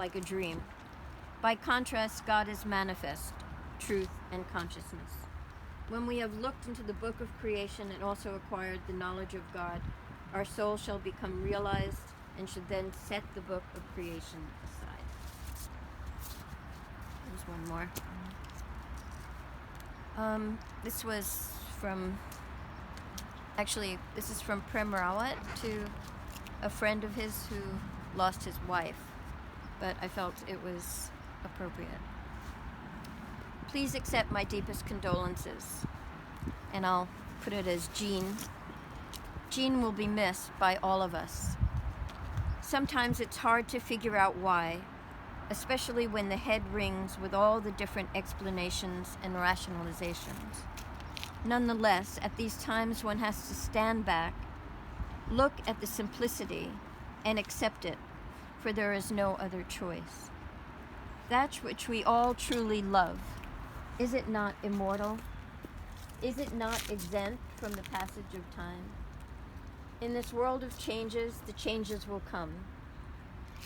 like a dream. By contrast, God is manifest, truth and consciousness. When we have looked into the book of creation and also acquired the knowledge of God, our soul shall become realized and should then set the book of creation aside. There's one more. This is from Prem Rawat to a friend of his who lost his wife, but I felt it was appropriate. Please accept my deepest condolences, and I'll put it as Jean. Jean will be missed by all of us. Sometimes it's hard to figure out why, especially when the head rings with all the different explanations and rationalizations. Nonetheless, at these times one has to stand back, look at the simplicity, and accept it, for there is no other choice. That which we all truly love, is it not immortal? Is it not exempt from the passage of time? In this world of changes, the changes will come,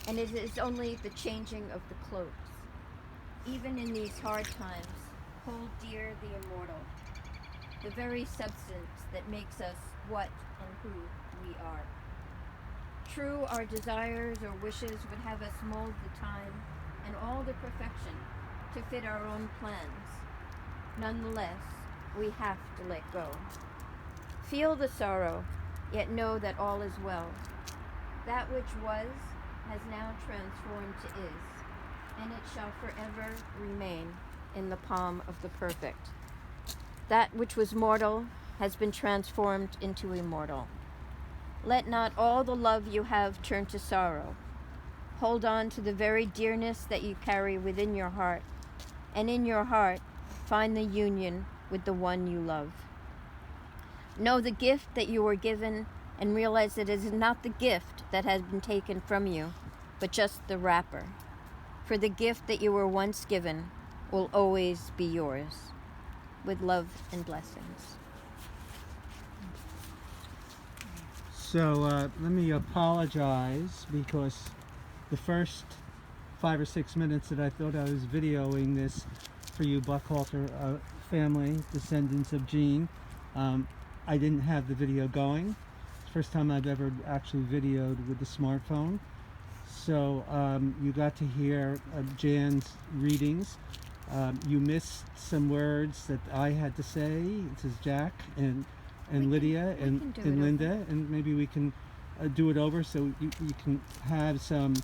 and it is only the changing of the cloaks. Even in these hard times, hold dear the immortal, the very substance that makes us what and who we are. True, our desires or wishes would have us mold the time and all the perfection to fit our own plans. Nonetheless, we have to let go. Feel the sorrow, yet know that all is well. That which was has now transformed to is, and it shall forever remain in the palm of the perfect. That which was mortal has been transformed into immortal. Let not all the love you have turn to sorrow. Hold on to the very dearness that you carry within your heart, and in your heart find the union with the one you love. Know the gift that you were given and realize that it is not the gift that has been taken from you, but just the wrapper. For the gift that you were once given will always be yours. With love and blessings. So let me apologize because the first 5 or 6 minutes that I thought I was videoing this for you Buckhalter family, descendants of Jean, I didn't have the video going. It's the first time I've ever actually videoed with the smartphone. So you got to hear Jan's readings. You missed some words that I had to say. This is Jack and Lydia and Linda, and maybe we can do it over so you can have some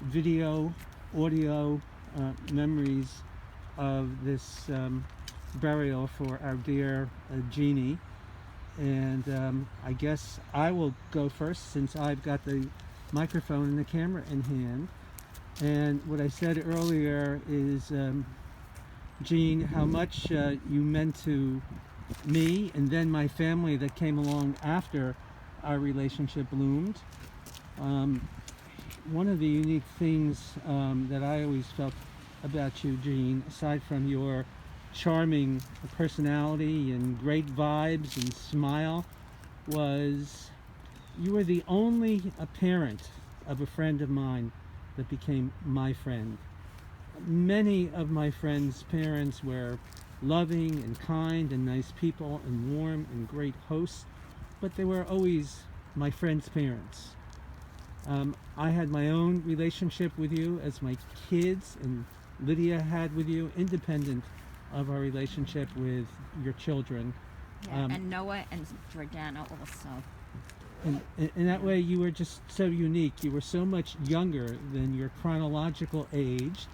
video, audio memories of this burial for our dear Jeannie. And I guess I will go first since I've got the microphone and the camera in hand. And what I said earlier is, Jean, how much you meant to me and then my family that came along after our relationship bloomed. One of the unique things that I always felt about you, Jean, aside from your charming personality and great vibes and smile, was you were the only parent of a friend of mine that became my friend. Many of my friends' parents were loving and kind and nice people and warm and great hosts, but they were always my friends' parents. I had my own relationship with you as my kids and Lydia had with you, independent of our relationship with your children. Yeah, and Noah and Jordana also. And in that way, you were just so unique. You were so much younger than your chronological age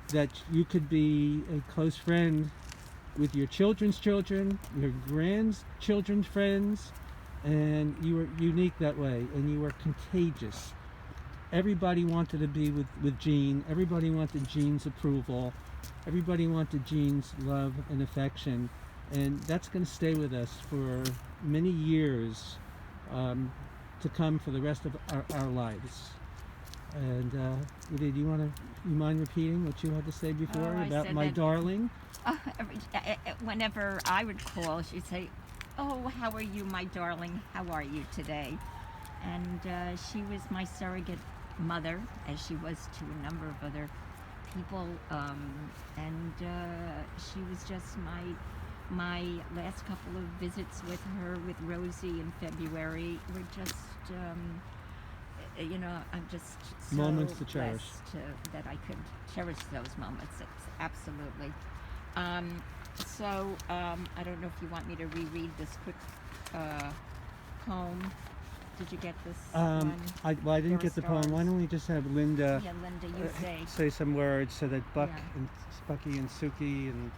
that you could be a close friend with your children's children, your grandchildren's friends, and you were unique that way, and you were contagious. Everybody wanted to be with Jean. Everybody wanted Jean's approval. Everybody wanted Jean's love and affection, and that's going to stay with us for many years to come for the rest of our lives. And Lydia, do you mind repeating what you had to say before about my darling? Whenever I would call, she'd say, "Oh, how are you, my darling? How are you today?" And she was my surrogate mother, as she was to a number of other people, and she was just my last couple of visits with her, with Rosie in February, were just, I'm just so Moments to cherish. blessed that I could cherish those moments. It's absolutely. I don't know if you want me to reread this quick poem. Did you get this one? I didn't There get are the poem. Why stars. don't we just have Linda Yeah, Linda, you say some words so that Yeah. Bucky and Suki and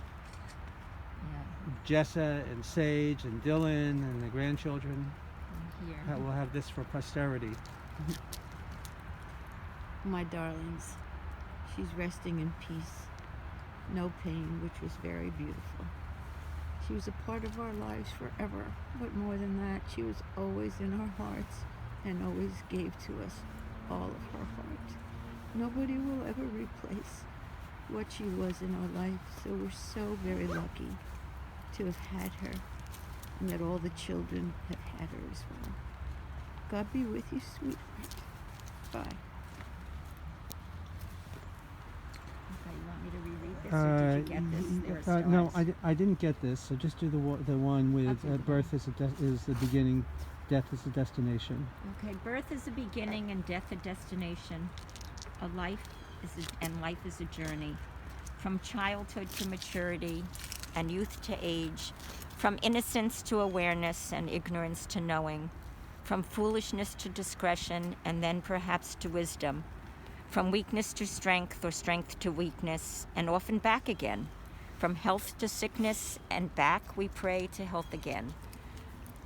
Yeah, Jessa and Sage and Dylan and the grandchildren here. will have this for posterity. My darlings, she's resting in peace. No pain, which was very beautiful. She was a part of our lives forever, but more than that, she was always in our hearts and always gave to us all of her heart. Nobody will ever replace what she was in our life, so we're so very lucky to have had her, and that all the children have had her as well. God be with you, sweetheart. Bye. Okay, you want me to reread this, or did you get this? There are No, stars. I didn't get this. So just do the one with Okay, the birth is the beginning, death is the destination. Okay, birth is a beginning and death a destination. Life is a journey. From childhood to maturity and youth to age. From innocence to awareness and ignorance to knowing. From foolishness to discretion and then perhaps to wisdom. From weakness to strength or strength to weakness and often back again. From health to sickness and back we pray to health again.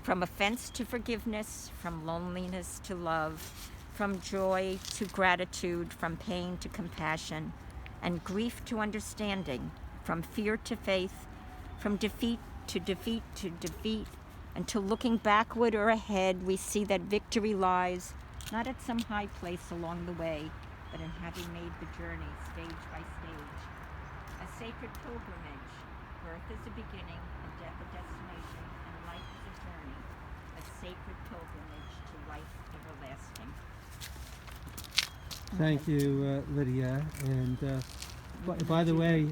From offense to forgiveness, from loneliness to love, from joy to gratitude, from pain to compassion, and grief to understanding, from fear to faith, from defeat to defeat to defeat, until looking backward or ahead, we see that victory lies not at some high place along the way, but in having made the journey stage by stage. A sacred pilgrimage. Birth is a beginning and death a destination, and life is a journey. A sacred pilgrimage to life everlasting. Thank you, Lydia. And by the way,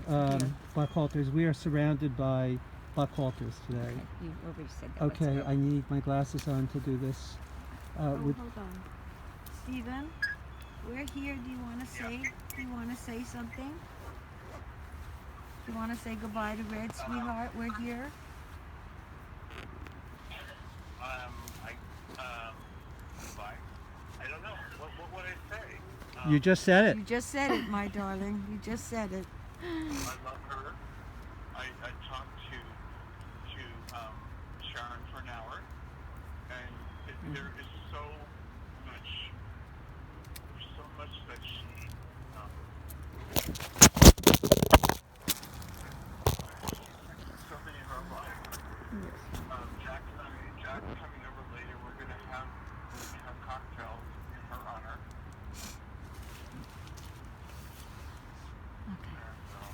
Buckhalters, we are surrounded by Buckhalters today. Okay, you already said that. Okay, Let's go. I need my glasses on to do this. Hold on. Stephen, we're here. Do you want to say something? Do you want to say goodbye to Red, sweetheart? We're here. Goodbye. I don't know. What would I say? You just said it. You just said it, my darling. You just said it. I love her. I talked to Sharon for an hour, and there is so